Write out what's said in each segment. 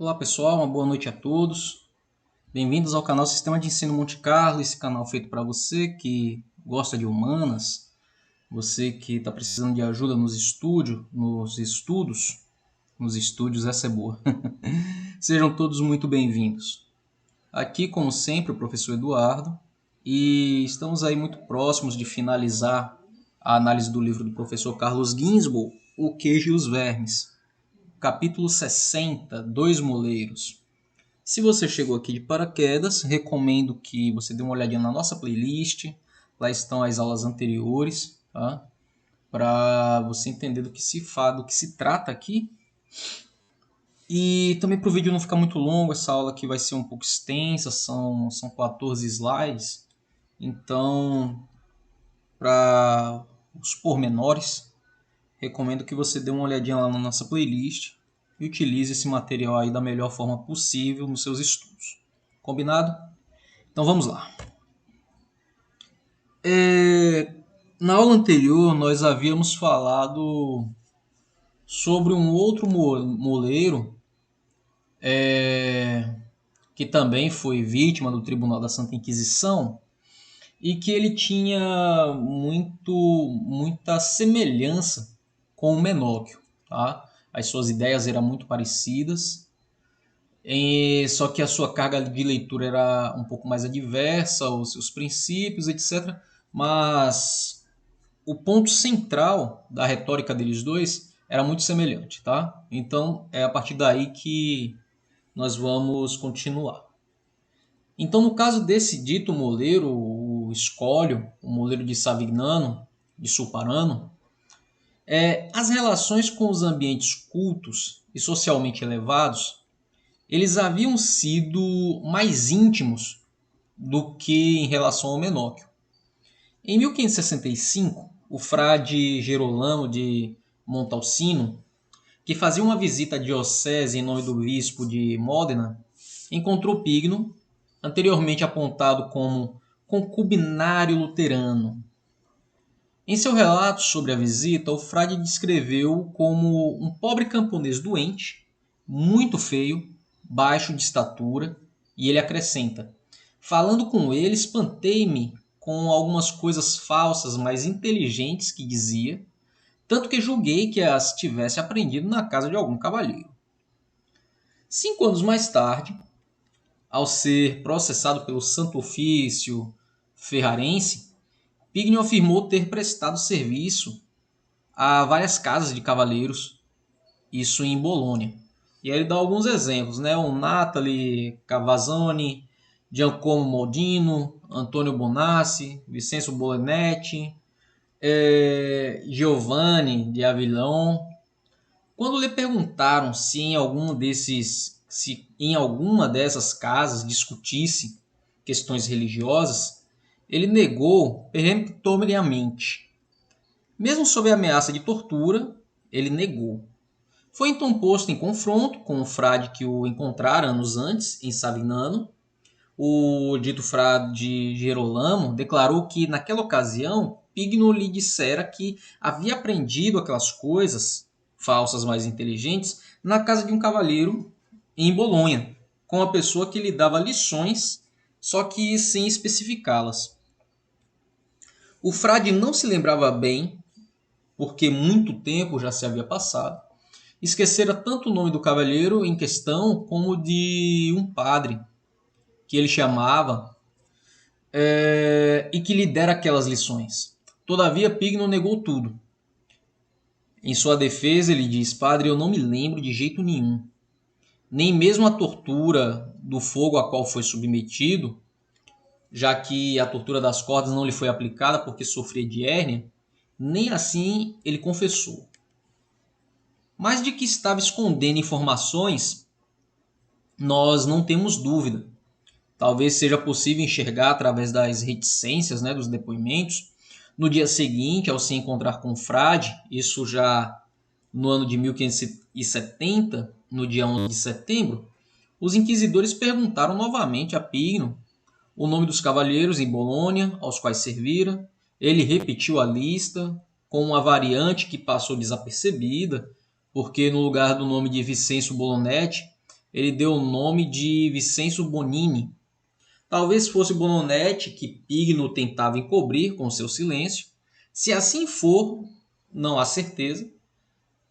Olá pessoal, uma boa noite a todos. Bem-vindos ao canal Sistema de Ensino Monte Carlo, esse canal feito para você que gosta de humanas, você que está precisando de ajuda nos estúdios essa é boa. Sejam todos muito bem-vindos. Aqui, como sempre, o professor Eduardo, e estamos aí muito próximos de finalizar a análise do livro do professor Carlos Ginzburg, O Queijo e os Vermes. Capítulo 60, Dois Moleiros. Se você chegou aqui de paraquedas, recomendo que você dê uma olhadinha na nossa playlist. Lá estão as aulas anteriores, tá? Para você entender do que se fala, do que se trata aqui. E também para o vídeo não ficar muito longo, essa aula aqui vai ser um pouco extensa, são 14 slides. Então, para os pormenores, recomendo que você dê uma olhadinha lá na nossa playlist e utilize esse material aí da melhor forma possível nos seus estudos. Combinado? Então vamos lá. Na aula anterior nós havíamos falado sobre um outro moleiro que também foi vítima do Tribunal da Santa Inquisição e que ele tinha muita semelhança com o Menóquio. Tá? As suas ideias eram muito parecidas, só que a sua carga de leitura era um pouco mais adversa, os seus princípios, etc. Mas o ponto central da retórica deles dois era muito semelhante, tá? Então é a partir daí que nós vamos continuar. Então, no caso desse dito moleiro, o Escólio, o moleiro de Savignano, de Sulparano, as relações com os ambientes cultos e socialmente elevados, eles haviam sido mais íntimos do que em relação ao Menóquio. Em 1565, o frade Gerolamo de Montalcino, que fazia uma visita à diocese em nome do bispo de Módena, encontrou Pigno, anteriormente apontado como concubinário luterano. Em seu relato sobre a visita, o frade descreveu como um pobre camponês doente, muito feio, baixo de estatura, e ele acrescenta: falando com ele, espantei-me com algumas coisas falsas, mas inteligentes que dizia, tanto que julguei que as tivesse aprendido na casa de algum cavalheiro. 5 anos mais tarde, ao ser processado pelo Santo Ofício Ferrarense, Pigno afirmou ter prestado serviço a várias casas de cavaleiros, isso em Bolônia. E aí ele dá alguns exemplos, né? O Natali Cavazzoni, Giacomo Modino, Antônio Bonassi, Vicenzo Bolenetti, Giovanni de Avillon. Quando lhe perguntaram se em alguma dessas casas discutisse questões religiosas, ele negou peremptoriamente. Mesmo sob a ameaça de tortura, ele negou. Foi então posto em confronto com o frade que o encontrara anos antes, em Savignano. O dito frade Gerolamo declarou que, naquela ocasião, Pigno lhe dissera que havia aprendido aquelas coisas, falsas mais inteligentes, na casa de um cavalheiro em Bolonha, com uma pessoa que lhe dava lições, só que sem especificá-las. O frade não se lembrava bem, porque muito tempo já se havia passado, esquecera tanto o nome do cavalheiro em questão como de um padre que ele chamava e que lhe dera aquelas lições. Todavia, Pigno negou tudo. Em sua defesa, ele diz: padre, eu não me lembro de jeito nenhum. Nem mesmo a tortura do fogo a qual foi submetido, já que a tortura das cordas não lhe foi aplicada porque sofria de hérnia, nem assim ele confessou. Mas de que estava escondendo informações, nós não temos dúvida. Talvez seja possível enxergar através das reticências, né, dos depoimentos. No dia seguinte, ao se encontrar com o frade, isso já no ano de 1570, no dia 11 de setembro, os inquisidores perguntaram novamente a Pigno o nome dos cavalheiros em Bolônia aos quais servira. Ele repetiu a lista com uma variante que passou desapercebida, porque no lugar do nome de Vicenço Bolonetti, ele deu o nome de Vicenzo Bonini. Talvez fosse Bononetti que Pigno tentava encobrir com seu silêncio. Se assim for, não há certeza.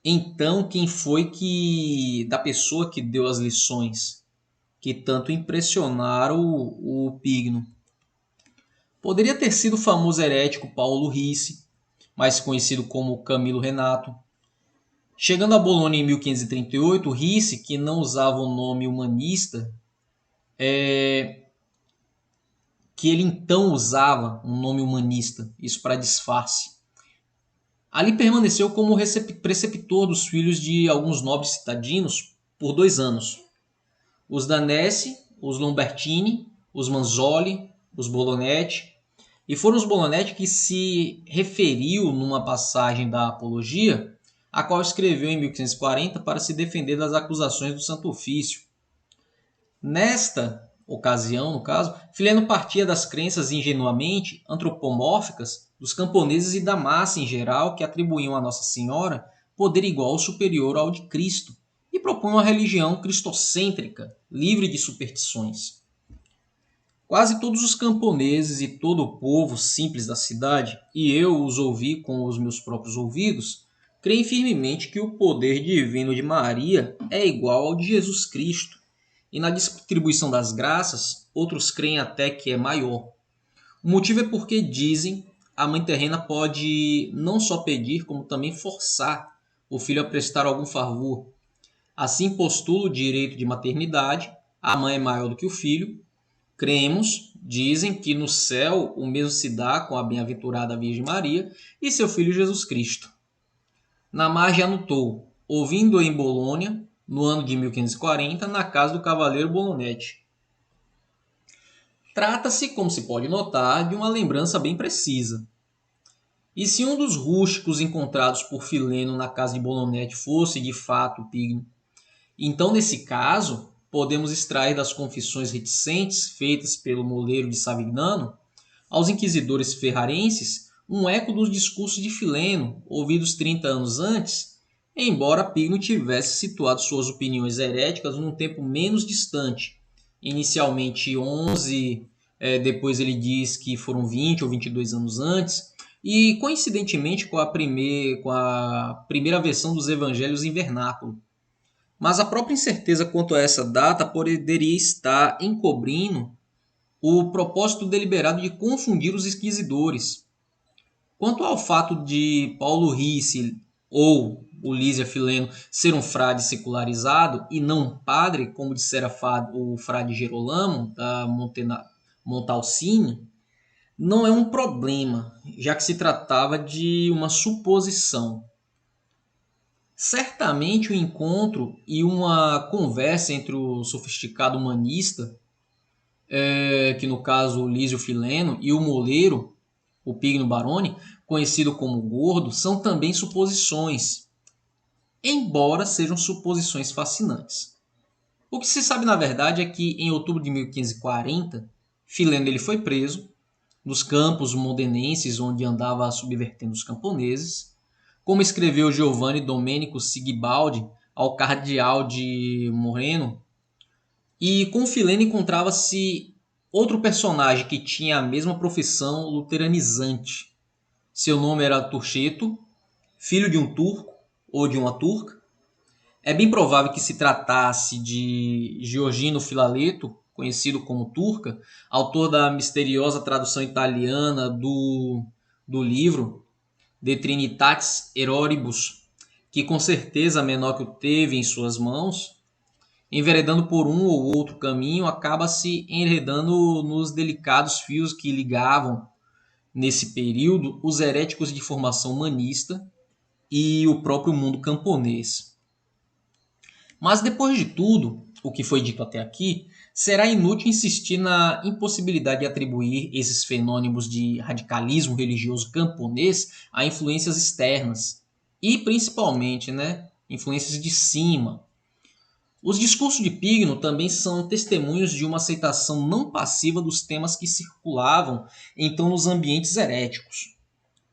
Então, quem foi que da pessoa que deu as lições que tanto impressionaram o Pigno? Poderia ter sido o famoso herético Paulo Ricci, mais conhecido como Camilo Renato. Chegando a Bolonha em 1538, Ricci, que não usava o nome humanista, que ele então usava um nome humanista, isso para disfarce. Ali permaneceu como preceptor dos filhos de alguns nobres citadinos por 2 anos. Os Danesi, os Lombertini, os Manzoli, os Bolonetti. E foram os Bolonetti que se referiu numa passagem da Apologia, a qual escreveu em 1540 para se defender das acusações do Santo Ofício. Nesta ocasião, no caso, Fileno partia das crenças ingenuamente antropomórficas dos camponeses e da massa em geral que atribuíam a Nossa Senhora poder igual ou superior ao de Cristo e propunham uma religião cristocêntrica, livre de superstições. Quase todos os camponeses e todo o povo simples da cidade, e eu os ouvi com os meus próprios ouvidos, creem firmemente que o poder divino de Maria é igual ao de Jesus Cristo. E na distribuição das graças, outros creem até que é maior. O motivo é porque dizem a mãe terrena pode não só pedir, como também forçar o filho a prestar algum favor. Assim postula o direito de maternidade, a mãe é maior do que o filho. Cremos, dizem, que no céu o mesmo se dá com a bem-aventurada Virgem Maria e seu filho Jesus Cristo. Na margem anotou, ouvindo em Bolonha, no ano de 1540, na casa do cavaleiro Bolonetti. Trata-se, como se pode notar, de uma lembrança bem precisa. E se um dos rústicos encontrados por Fileno na casa de Bolonetti fosse, de fato, Pigno, então, nesse caso, podemos extrair das confissões reticentes feitas pelo moleiro de Savignano aos inquisidores ferrarenses um eco dos discursos de Fileno, ouvidos 30 anos antes, embora Pigno tivesse situado suas opiniões heréticas num tempo menos distante, inicialmente 11, depois ele diz que foram 20 ou 22 anos antes, e coincidentemente com a primeira versão dos evangelhos em vernáculo. Mas a própria incerteza quanto a essa data poderia estar encobrindo o propósito deliberado de confundir os inquisidores. Quanto ao fato de Paulo Ricci ou Ulísia Fileno ser um frade secularizado e não um padre, como dissera o frade Gerolamo da Montalcini, não é um problema, já que se tratava de uma suposição. Certamente o encontro e uma conversa entre o sofisticado humanista, que no caso Lísio Fileno, e o moleiro, o Pigno Baroni, conhecido como Gordo, são também suposições, embora sejam suposições fascinantes. O que se sabe na verdade é que em outubro de 1540, Fileno ele foi preso nos campos modenenses onde andava subvertendo os camponeses, como escreveu Giovanni Domenico Sigibaldi ao cardeal de Moreno. E com Fileno encontrava-se outro personagem que tinha a mesma profissão luteranizante. Seu nome era Turcheto, filho de um turco ou de uma turca. É bem provável que se tratasse de Giorgino Filaleto, conhecido como Turca, autor da misteriosa tradução italiana do livro De Trinitatis Eroribus, que com certeza Menóquio teve em suas mãos. Enveredando por um ou outro caminho, acaba se enredando nos delicados fios que ligavam, nesse período, os heréticos de formação humanista e o próprio mundo camponês. Mas depois de tudo o que foi dito até aqui, será inútil insistir na impossibilidade de atribuir esses fenômenos de radicalismo religioso camponês a influências externas e principalmente, influências de cima. Os discursos de Pigno também são testemunhos de uma aceitação não passiva dos temas que circulavam então nos ambientes heréticos.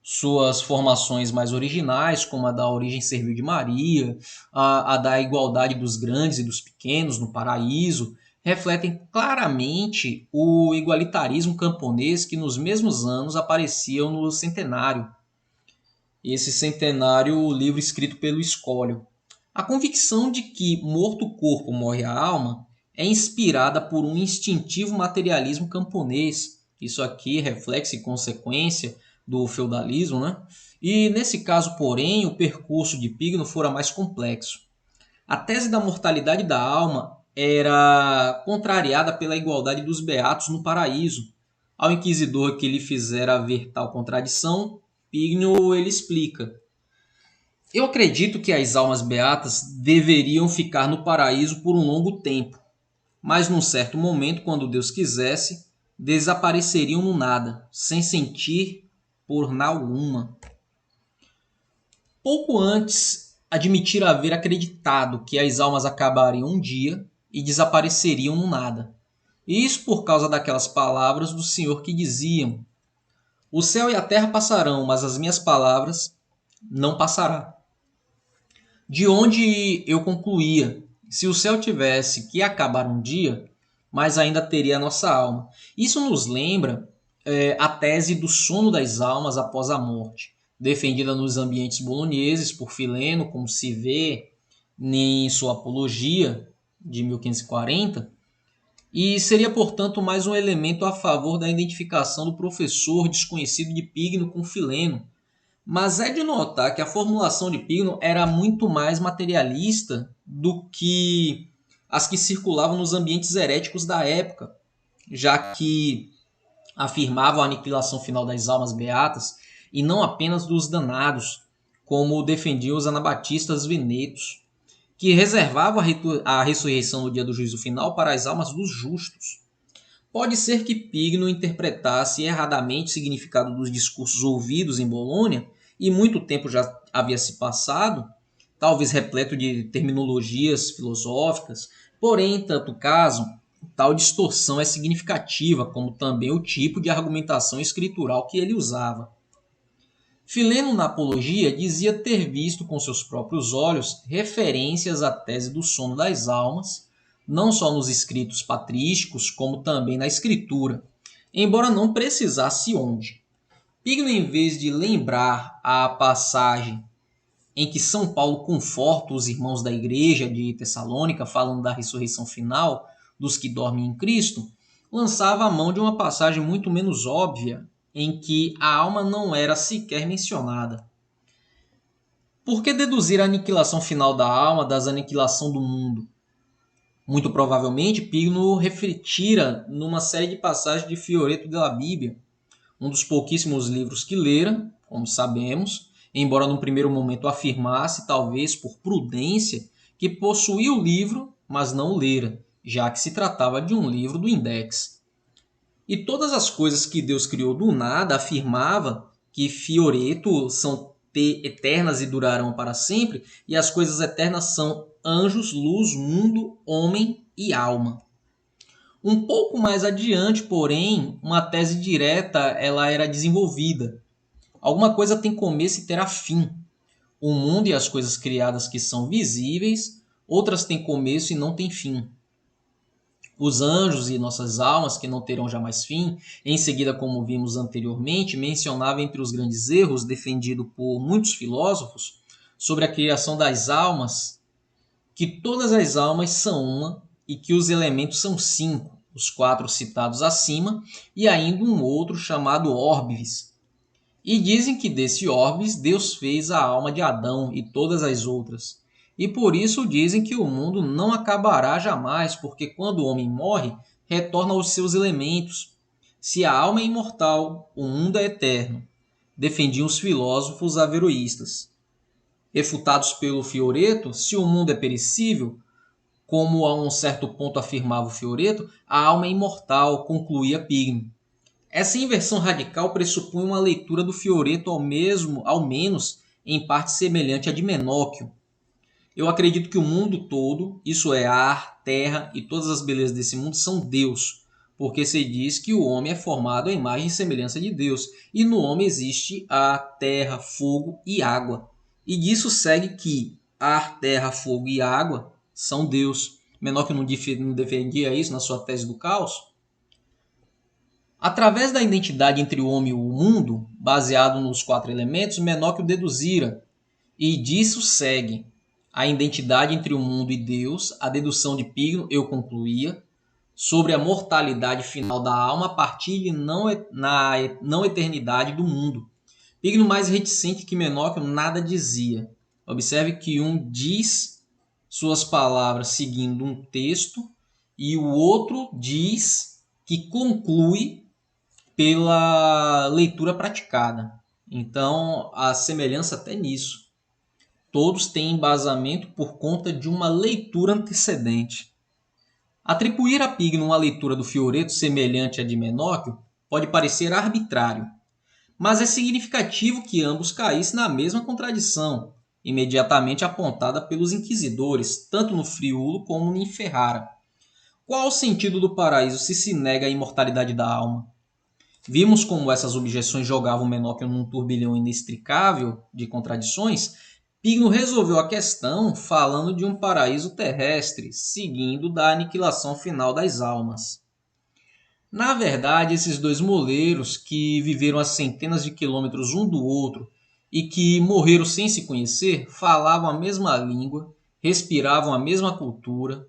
Suas formações mais originais, como a da origem servil de Maria, a da igualdade dos grandes e dos pequenos no paraíso, refletem claramente o igualitarismo camponês que nos mesmos anos apareciam no Centenário. Esse Centenário, o livro escrito pelo Escólio. A convicção de que morto o corpo morre a alma é inspirada por um instintivo materialismo camponês. Isso aqui é reflexo e consequência do feudalismo, né? E nesse caso, porém, o percurso de Pigno fora mais complexo. A tese da mortalidade da alma era contrariada pela igualdade dos beatos no paraíso. Ao inquisidor que lhe fizera ver tal contradição, Pigno ele explica: eu acredito que as almas beatas deveriam ficar no paraíso por um longo tempo, mas num certo momento, quando Deus quisesse, desapareceriam no nada, sem sentir por alguma. Pouco antes, admitir haver acreditado que as almas acabariam um dia e desapareceriam no nada. E isso por causa daquelas palavras do Senhor que diziam: o céu e a terra passarão, mas as minhas palavras não passarão. De onde eu concluía: se o céu tivesse que acabar um dia, mas ainda teria a nossa alma. Isso nos lembra a tese do sono das almas após a morte, defendida nos ambientes boloneses por Fileno, como se vê em sua Apologia de 1540, e seria, portanto, mais um elemento a favor da identificação do professor desconhecido de Pigno com Fileno. Mas é de notar que a formulação de Pigno era muito mais materialista do que as que circulavam nos ambientes heréticos da época, já que afirmavam a aniquilação final das almas beatas e não apenas dos danados, como defendiam os anabatistas venetos, que reservavam a ressurreição no dia do juízo final para as almas dos justos. Pode ser que Pigno interpretasse erradamente o significado dos discursos ouvidos em Bolônia, e muito tempo já havia se passado, talvez repleto de terminologias filosóficas, porém, em tanto caso, tal distorção é significativa, como também o tipo de argumentação escritural que ele usava. Fileno, na Apologia, dizia ter visto com seus próprios olhos referências à tese do sono das almas, não só nos escritos patrísticos, como também na escritura, embora não precisasse onde. Pigno, em vez de lembrar a passagem em que São Paulo conforta os irmãos da igreja de Tessalônica, falando da ressurreição final dos que dormem em Cristo, lançava a mão de uma passagem muito menos óbvia, em que a alma não era sequer mencionada. Por que deduzir a aniquilação final da alma das aniquilação do mundo? Muito provavelmente, Pigno refletira numa série de passagens de Fioreto della Bíblia, um dos pouquíssimos livros que lera, como sabemos, embora num primeiro momento afirmasse, talvez por prudência, que possuía o livro, mas não o lera, já que se tratava de um livro do Index. E todas as coisas que Deus criou do nada afirmava que Fioreto são eternas e durarão para sempre, e as coisas eternas são anjos, luz, mundo, homem e alma. Um pouco mais adiante, porém, uma tese direta ela era desenvolvida. Alguma coisa tem começo e terá fim. O mundo e as coisas criadas que são visíveis, outras têm começo e não têm fim. Os anjos e nossas almas, que não terão jamais fim, em seguida, como vimos anteriormente, mencionava entre os grandes erros defendido por muitos filósofos sobre a criação das almas, que todas as almas são uma e que os elementos são cinco, os quatro citados acima, e ainda um outro chamado Orbis. E dizem que desse Orbis Deus fez a alma de Adão e todas as outras. E por isso dizem que o mundo não acabará jamais, porque quando o homem morre, retorna aos seus elementos. Se a alma é imortal, o mundo é eterno, defendiam os filósofos averroístas. Refutados pelo Fioreto, se o mundo é perecível, como a um certo ponto afirmava o Fioreto, a alma é imortal, concluía Pigno. Essa inversão radical pressupõe uma leitura do Fioreto ao menos em parte semelhante à de Menóquio. Eu acredito que o mundo todo, isso é ar, terra e todas as belezas desse mundo, são Deus, porque se diz que o homem é formado à imagem e semelhança de Deus, e no homem existe a terra, fogo e água. E disso segue que ar, terra, fogo e água são Deus. Menor que não defendia isso na sua tese do caos? Através da identidade entre o homem e o mundo, baseado nos 4 elementos, Menóquio deduzira, e disso segue a identidade entre o mundo e Deus, a dedução de Pigno, eu concluía, sobre a mortalidade final da alma a partir de na não eternidade do mundo. Pigno, mais reticente que Menóquio, nada dizia. Observe que um diz suas palavras seguindo um texto e o outro diz que conclui pela leitura praticada. Então, a semelhança até nisso. Todos têm embasamento por conta de uma leitura antecedente. Atribuir a Pigno uma leitura do Fioreto semelhante à de Menóquio pode parecer arbitrário, mas é significativo que ambos caíssem na mesma contradição, imediatamente apontada pelos inquisidores, tanto no Friulo como no Ferrara. Qual o sentido do paraíso se nega a imortalidade da alma? Vimos como essas objeções jogavam Menóquio num turbilhão inextricável de contradições. Pigno resolveu a questão falando de um paraíso terrestre, seguindo da aniquilação final das almas. Na verdade, esses dois moleiros, que viveram a centenas de quilômetros um do outro e que morreram sem se conhecer, falavam a mesma língua, respiravam a mesma cultura.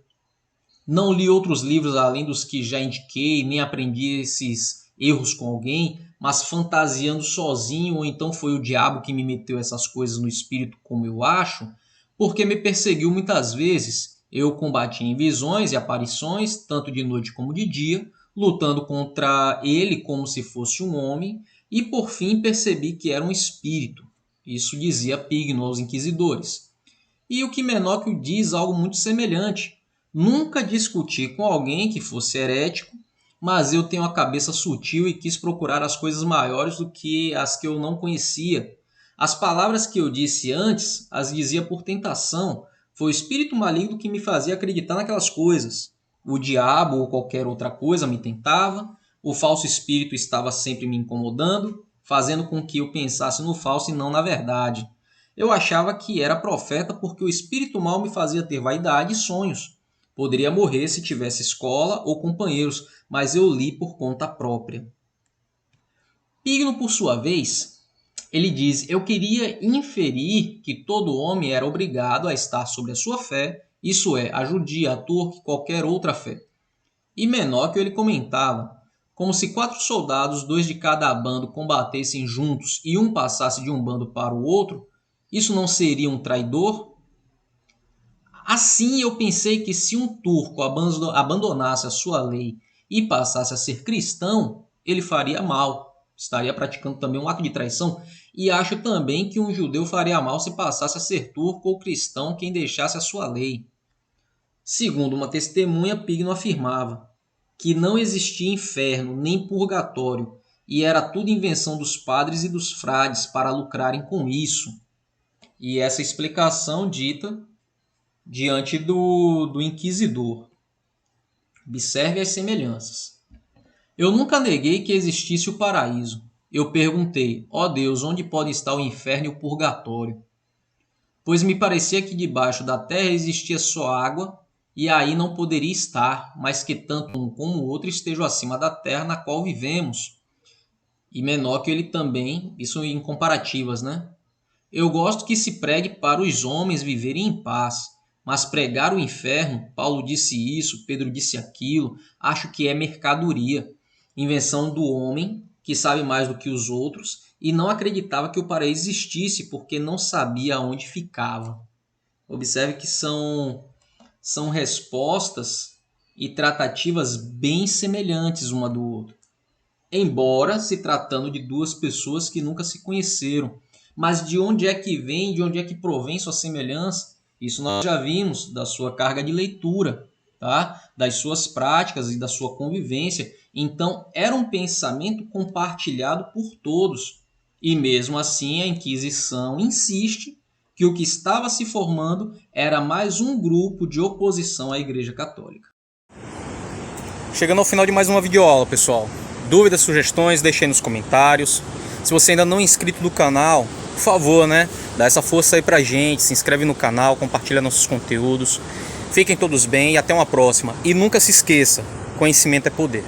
Não li outros livros além dos que já indiquei, nem aprendi esses erros com alguém, mas fantasiando sozinho, ou então foi o diabo que me meteu essas coisas no espírito, como eu acho, porque me perseguiu muitas vezes. Eu combati em visões e aparições, tanto de noite como de dia, lutando contra ele como se fosse um homem, e por fim percebi que era um espírito. Isso dizia Pigno aos inquisidores. E o que Menóquio diz algo muito semelhante. Nunca discuti com alguém que fosse herético, mas eu tenho a cabeça sutil e quis procurar as coisas maiores do que as que eu não conhecia. As palavras que eu disse antes, as dizia por tentação. Foi o espírito maligno que me fazia acreditar naquelas coisas. O diabo ou qualquer outra coisa me tentava. O falso espírito estava sempre me incomodando, fazendo com que eu pensasse no falso e não na verdade. Eu achava que era profeta porque o espírito mau me fazia ter vaidade e sonhos. Poderia morrer se tivesse escola ou companheiros, mas eu li por conta própria. Pigno, por sua vez, ele diz: eu queria inferir que todo homem era obrigado a estar sobre a sua fé, isso é, a judia, a turca e qualquer outra fé. E Menóquio ele comentava, como se 4 soldados, 2 de cada bando, combatessem juntos e um passasse de um bando para o outro, isso não seria um traidor? Assim eu pensei que se um turco abandonasse a sua lei e passasse a ser cristão, ele faria mal, estaria praticando também um ato de traição, e acho também que um judeu faria mal se passasse a ser turco ou cristão quem deixasse a sua lei. Segundo uma testemunha, Pigno afirmava que não existia inferno nem purgatório, e era tudo invenção dos padres e dos frades para lucrarem com isso. E essa explicação dita diante do inquisidor. Observe as semelhanças. Eu nunca neguei que existisse o paraíso. Eu perguntei, ó Deus, onde pode estar o inferno e o purgatório? Pois me parecia que debaixo da terra existia só água, e aí não poderia estar, mas que tanto um como o outro estejam acima da terra na qual vivemos. E Menóquio ele também, isso em comparativas, né? Eu gosto que se pregue para os homens viverem em paz, mas pregar o inferno, Paulo disse isso, Pedro disse aquilo, acho que é mercadoria, invenção do homem que sabe mais do que os outros e não acreditava que o paraíso existisse porque não sabia onde ficava. Observe que são respostas e tratativas bem semelhantes uma do outro, embora se tratando de duas pessoas que nunca se conheceram. Mas de onde é que vem, de onde é que provém sua semelhança? Isso nós já vimos da sua carga de leitura, tá? Das suas práticas e da sua convivência. Então, era um pensamento compartilhado por todos. E mesmo assim, a Inquisição insiste que o que estava se formando era mais um grupo de oposição à Igreja Católica. Chegando ao final de mais uma videoaula, pessoal. Dúvidas, sugestões, deixe aí nos comentários. Se você ainda não é inscrito no canal, por favor, né? Dá essa força aí pra gente, se inscreve no canal, compartilha nossos conteúdos. Fiquem todos bem e até uma próxima. E nunca se esqueça, conhecimento é poder.